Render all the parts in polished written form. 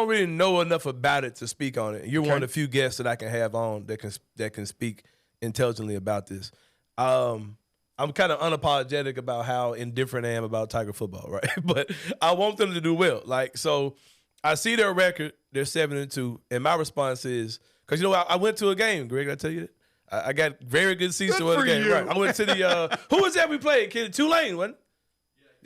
don't really know enough about it to speak on it. You're Okay. one of the few guests that I can have on that can speak intelligently about this. I'm kind of unapologetic about how indifferent I am about Tiger football, right? But I want them to do well. Like, so I see their record, they're 7-2, and my response is, because you know I went to a game, Greg, did I tell you that? I got very good seats to the game, right? I went to the who was that we played? Kid, Tulane, wasn't it?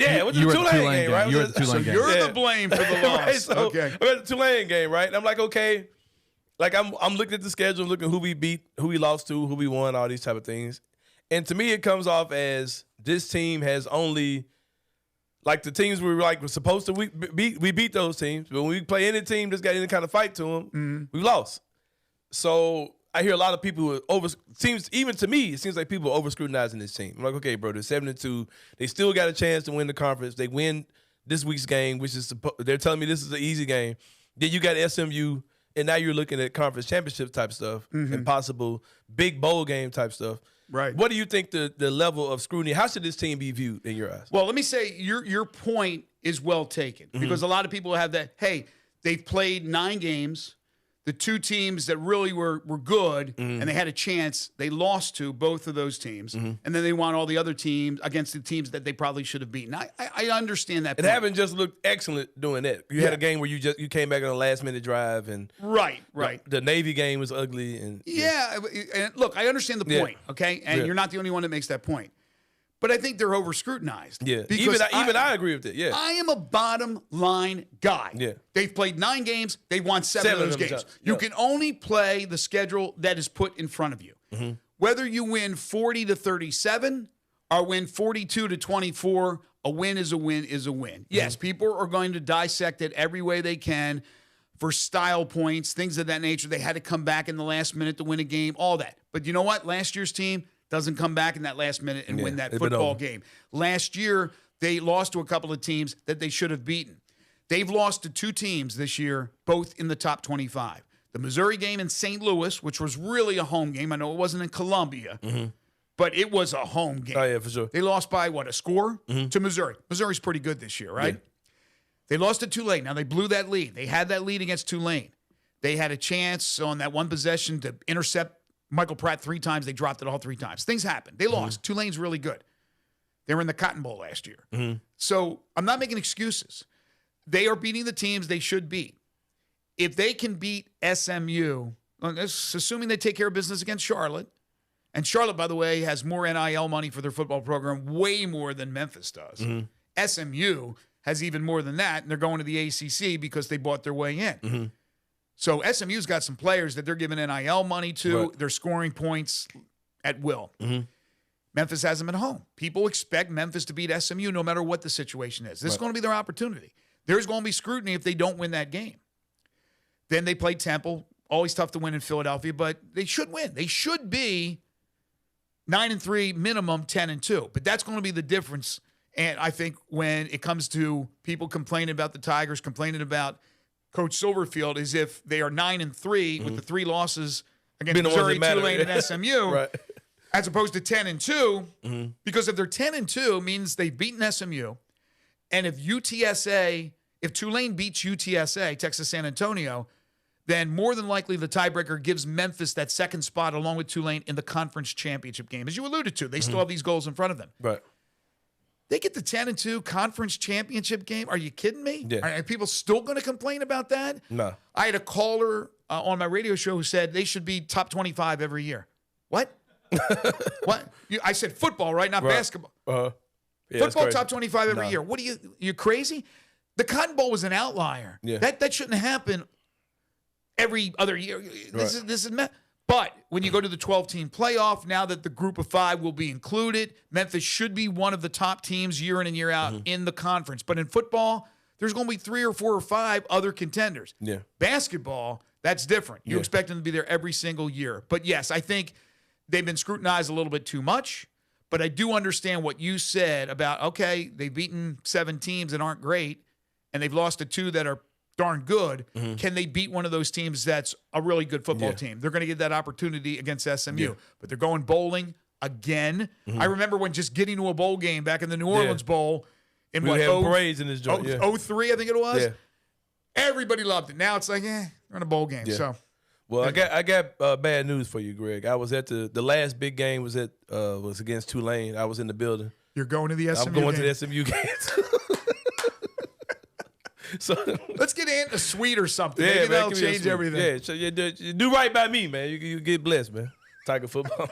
Yeah, it was the Tulane game, right? You were at the Tulane game. You're the blame for the loss. Right, so okay. I went to the Tulane game, right? And I'm like, okay, like I'm looking at the schedule, looking who we beat, who we lost to, who we won, all these type of things. And to me, it comes off as this team has only, like the teams we were supposed to we beat those teams, but when we play any team that's got any kind of fight to them, we lost. So I hear a lot of people who even to me, it seems like people are over-scrutinizing this team. I'm like, okay, bro, they're 7-2. They still got a chance to win the conference. They win this week's game, which is they're telling me this is an easy game. Then you got SMU, and now you're looking at conference championship type stuff and possible big bowl game type stuff. Right. What do you think the level of scrutiny? How should this team be viewed in your eyes? Well, let me say your point is well taken because a lot of people have that, hey, they've played 9 games. The 2 teams that really were good and they had a chance, they lost to both of those teams. And then they won all the other teams against the teams that they probably should have beaten. I understand that. It haven't just looked excellent doing that. You had a game where you came back on a last-minute drive. And Right. The Navy game was ugly. And And look, I understand the point, okay? And you're not the only one that makes that point. But I think they're over-scrutinized. Yeah, Because even I agree with it, yeah. I am a bottom-line guy. Yeah. They've played 9 games. They've won 7 of those games. Yeah. You can only play the schedule that is put in front of you. Whether you win 40-37 or win 42-24, a win is a win is a win. Yes, people are going to dissect it every way they can for style points, things of that nature. They had to come back in the last minute to win a game, all that. But you know what? Last year's team doesn't come back in that last minute and win that football game. Last year, they lost to a couple of teams that they should have beaten. They've lost to 2 teams this year, both in the top 25. The Missouri game in St. Louis, which was really a home game. I know it wasn't in Columbia, but it was a home game. Oh, yeah, for sure. They lost by, a score? To Missouri. Missouri's pretty good this year, right? Yeah. They lost to Tulane. Now, they blew that lead. They had that lead against Tulane. They had a chance on that one possession to intercept Michael Pratt 3 times. They dropped it all 3 times. Things happen. They lost. Tulane's really good. They were in the Cotton Bowl last year. So I'm not making excuses. They are beating the teams they should beat. If they can beat SMU, assuming they take care of business against Charlotte, and Charlotte, by the way, has more NIL money for their football program, way more than Memphis does. SMU has even more than that, and they're going to the ACC because they bought their way in. So SMU's got some players that they're giving NIL money to. Right. They're scoring points at will. Memphis has them at home. People expect Memphis to beat SMU no matter what the situation is. This is going to be their opportunity. There's going to be scrutiny if they don't win that game. Then they play Temple. Always tough to win in Philadelphia, but they should win. They should be 9-3, minimum 10-2. But that's going to be the difference. And I think when it comes to people complaining about the Tigers, complaining about Coach Silverfield, is if they are 9-3 with the 3 losses against Missouri, Tulane, and SMU, right, as opposed to 10-2, because if they're 10-2, means they've beaten SMU, and if Tulane beats UTSA, Texas San Antonio, then more than likely the tiebreaker gives Memphis that second spot along with Tulane in the conference championship game. As you alluded to, they still have these goals in front of them. Right. They get the 10-2 conference championship game. Are you kidding me? Yeah. Are people still going to complain about that? No. I had a caller on my radio show who said they should be top 25 every year. What? What? I said football, right? Not basketball. Yeah, football top 25 every year. What are you crazy? The Cotton Bowl was an outlier. Yeah. That shouldn't happen every other year. This is But when you go to the 12-team playoff, now that the group of 5 will be included, Memphis should be one of the top teams year in and year out in the conference. But in football, there's going to be 3 or 4 or 5 other contenders. Yeah. Basketball, that's different. You expect them to be there every single year. But yes, I think they've been scrutinized a little bit too much. But I do understand what you said about, okay, they've beaten 7 teams that aren't great, and they've lost to 2 that are darn good. Can they beat one of those teams that's a really good football team? They're going to get that opportunity against SMU. But they're going bowling again. I remember when just getting to a bowl game back in the New Orleans Bowl in we had parades in this joint. 03, I think it was. Everybody loved it. Now it's like, we're in a bowl game. Yeah. So, Well, I got bad news for you, Greg. I was at the last big game was against Tulane. I was in the building. you're going to the SMU I'm going game. to the SMU games. So Let's get in a suite or something. yeah, Maybe man, that'll give me a change sweep. everything. Yeah, so you do right by me, man. You get blessed, man. Tiger football.